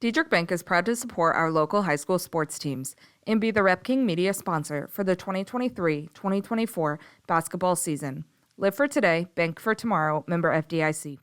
Diedrich Bank is proud to support our local high school sports teams and be the Rep King media sponsor for the 2023-2024 basketball season. Live for today, bank for tomorrow, member FDIC.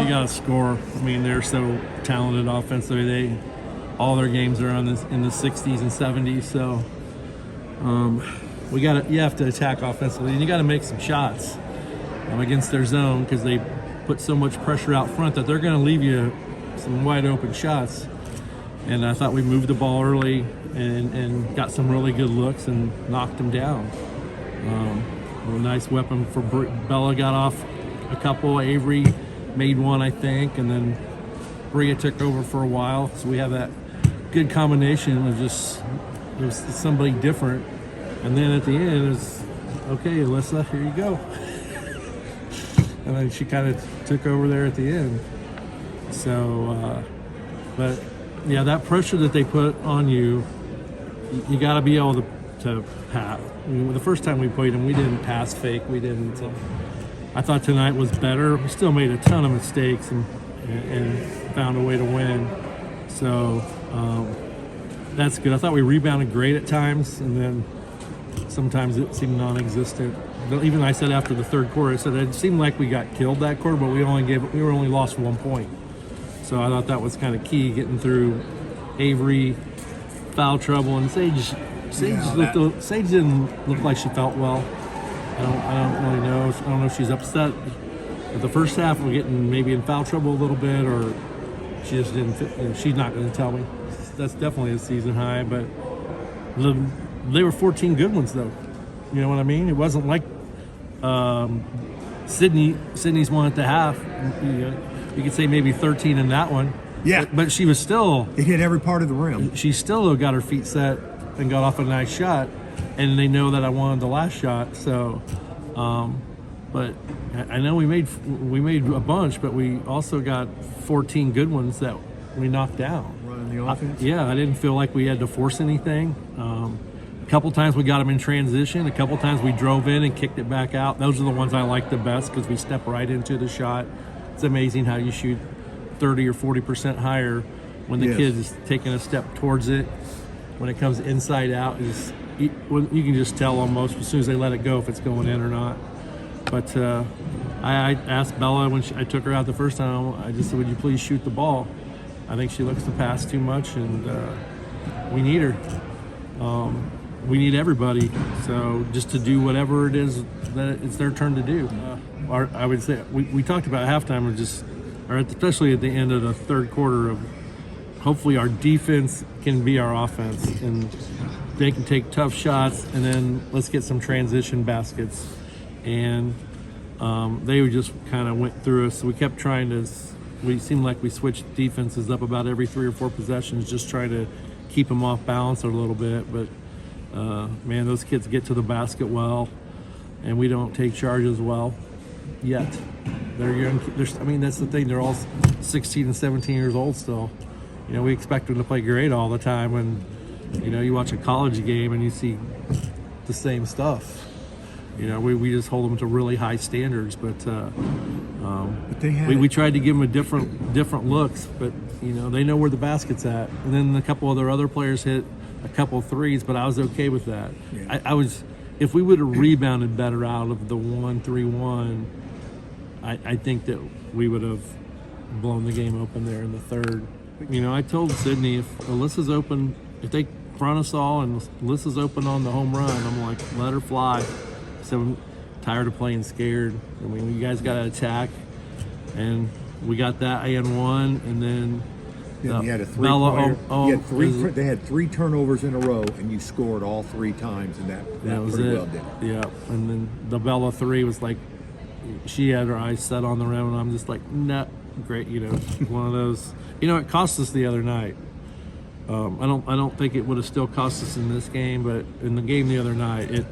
You got to score. I mean, they're so talented offensively. All their games are in the 60s and 70s. So you have to attack offensively, and you got to make some shots against their zone, because they put so much pressure out front that they're going to leave you some wide open shots. And I thought we moved the ball early and got some really good looks and knocked them down. A nice weapon for Bella, got off a couple. Avery made one, I think, and then Bria took over for a while. So we have that good combination of just, it was somebody different And then at the end, it's, okay, Alyssa, here you go. And then she kind of took over there at the end. So, but yeah, that pressure that they put on you, you got to be able to pass. The first time we played them, we didn't pass fake. We didn't. I thought tonight was better. We still made a ton of mistakes and found a way to win. So that's good. I thought we rebounded great at times, and then sometimes it seemed non-existent. Even I said after the third quarter, I said it seemed like we got killed that quarter, but we were only lost 1 point. So I thought that was kind of key, getting through Avery, foul trouble, and Sage didn't look like she felt well. I don't really know. I don't know if she's upset. But the first half, we're getting maybe in foul trouble a little bit, or she just didn't fit. She's not going to tell me. That's definitely a season high, but they were 14 good ones, though. You know what I mean? It wasn't like Sydney's one at the half. You could say maybe 13 in that one. Yeah. But she was still... It hit every part of the rim. She still got her feet set and got off a nice shot. And they know that I wanted the last shot. So, but I know we made a bunch, but we also got 14 good ones that we knocked down. Running the offense? I didn't feel like we had to force anything. A couple times we got them in transition. A couple times we drove in and kicked it back out. Those are the ones I like the best because we step right into the shot. It's amazing how you shoot 30 or 40% higher when the kid is taking a step towards it. When it comes inside out, you can just tell almost as soon as they let it go if it's going in or not. But I asked Bella when I took her out the first time, I just said, would you please shoot the ball? I think she looks to pass too much, and we need her. We need everybody. So just to do whatever it is that it's their turn to do. I would say we talked about halftime, especially at the end of the third quarter, of hopefully our defense can be our offense and they can take tough shots, and then let's get some transition baskets. And they just kind of went through us. We kept trying to. We seemed like we switched defenses up about every 3 or 4 possessions, just trying to keep them off balance a little bit. But man, those kids get to the basket well, and we don't take charges well yet. They're young. That's the thing. They're all 16 and 17 years old still. We expect them to play great all the time, and you watch a college game and you see the same stuff. We just hold them to really high standards, but we tried to give them a different looks, but they know where the basket's at. And then a couple of their other players hit a couple threes, but I was okay with that. Yeah. If we would have rebounded better out of the 1-3-1, I think that we would have blown the game open there in the third. I told Sydney, if Alyssa's open, if they front us all and Alyssa's open on the home run, I'm like, let her fly. So I'm tired of playing scared. You guys got to attack, and we got that and one, and then you had a three-pointer. They had 3 turnovers in a row, and you scored all 3 times, and that was it. Well did. Yeah, and then the Bella 3 was like, she had her eyes set on the rim, and I'm just like, nah, great. One of those. It cost us the other night. I don't think it would have still cost us in this game, but in the game the other night,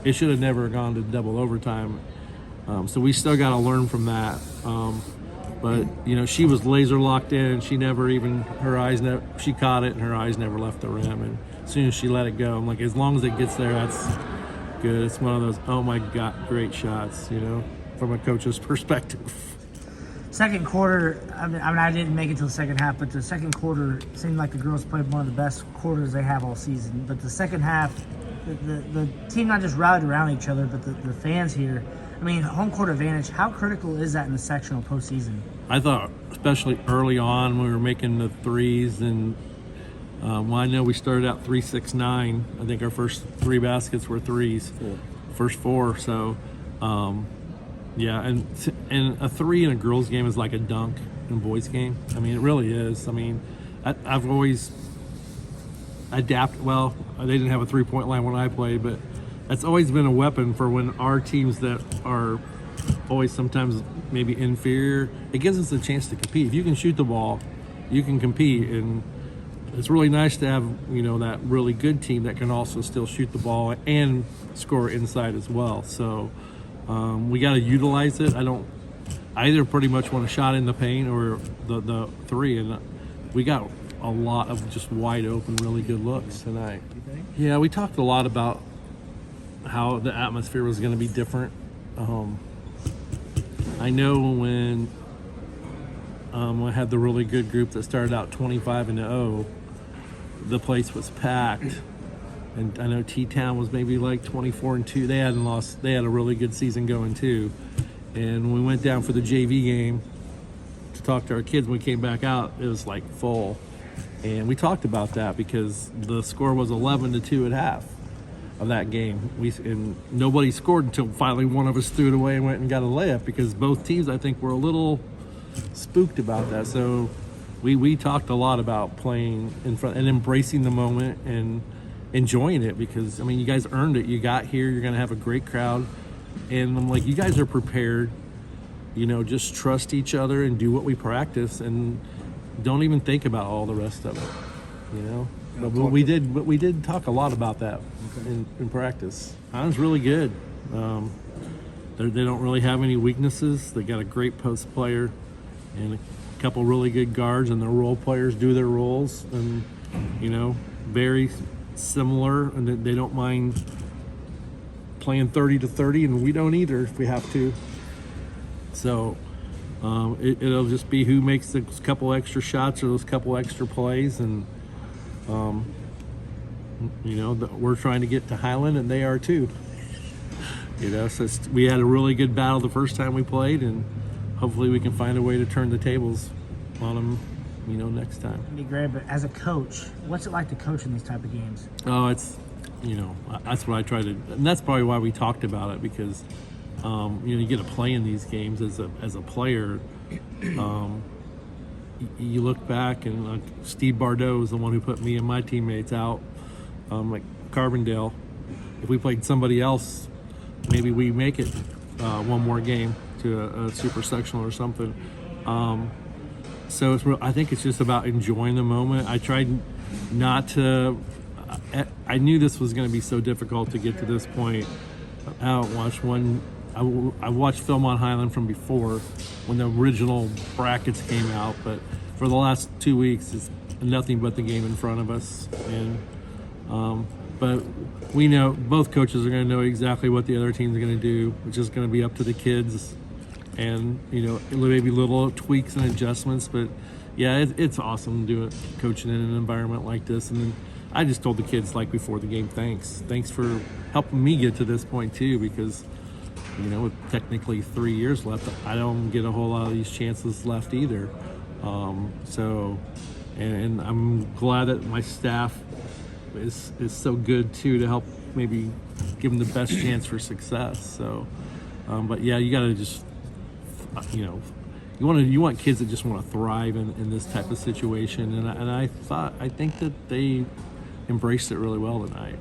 it should have never gone to double overtime. So we still got to learn from that. But she was laser locked in. She she caught it, and her eyes never left the rim. And as soon as she let it go, I'm like, as long as it gets there, that's good. It's one of those, oh my God, great shots, from a coach's perspective. Second quarter, I didn't make it to the second half, but the second quarter seemed like the girls played one of the best quarters they have all season. But the second half, the team not just rallied around each other, but the fans here. Home court advantage, how critical is that in the sectional postseason? I thought, especially early on, we were making the threes, and I know we started out 3-6-9. I think our first 3 baskets were threes, first 4. So, yeah, and a 3 in a girls' game is like a dunk in a boys' game. It really is. I've always adapted. Well, they didn't have a 3-point line when I played, but that's always been a weapon for when our teams that are always sometimes maybe inferior, it gives us a chance to compete. If you can shoot the ball, you can compete. And it's really nice to have, that really good team that can also still shoot the ball and score inside as well. So we got to utilize it. I either pretty much want a shot in the paint or the three, and we got a lot of just wide open, really good looks tonight. Yeah, we talked a lot about how the atmosphere was going to be different. I know when I had the really good group that started out 25-0, the place was packed, and I know T-Town was maybe like 24-2. They hadn't lost. They had a really good season going too. And when we went down for the JV game to talk to our kids, when we came back out, it was like full. And we talked about that because the score was 11-2 at half of that game. And nobody scored until finally one of us threw it away and went and got a layup, because both teams, I think, were a little spooked about that. So we talked a lot about playing in front and embracing the moment and enjoying it, because you guys earned it. You got here, you're going to have a great crowd, and I'm like, you guys are prepared. Just trust each other and do what we practice, and don't even think about all the rest of it. But we did talk a lot about that in practice. Highland's really good. They don't really have any weaknesses. They got a great post player and a couple really good guards, and their role players do their roles, and very similar, and they don't mind playing 30-30, and we don't either if we have to. So it'll just be who makes those couple extra shots or those couple extra plays, and we're trying to get to Highland, and they are too. So we had a really good battle the first time we played, and hopefully we can find a way to turn the tables on them, next time. It'd be great, but as a coach, what's it like to coach in these type of games? Oh, it's, that's what I try to, and that's probably why we talked about it, because, you get to play in these games as a player. You look back, and Steve Bardeau is the one who put me and my teammates out, like Carbondale. If we played somebody else, maybe we make it one more game to a super sectional or something. So I think it's just about enjoying the moment. I tried not to. I knew this was going to be so difficult to get to this point. I watched film on Highland from before, when the original brackets came out, but for the last 2 weeks, it's nothing but the game in front of us. And but we know both coaches are going to know exactly what the other team's going to do, which is going to be up to the kids, and maybe little tweaks and adjustments. But yeah, it's awesome coaching in an environment like this. And then I just told the kids, like before the game, thanks for helping me get to this point too, because with technically 3 years left, I don't get a whole lot of these chances left either. So I'm glad that my staff is so good too, to help maybe give them the best chance for success. So, but yeah, you got to just, you want kids that just want to thrive in this type of situation, and I think that they embraced it really well tonight.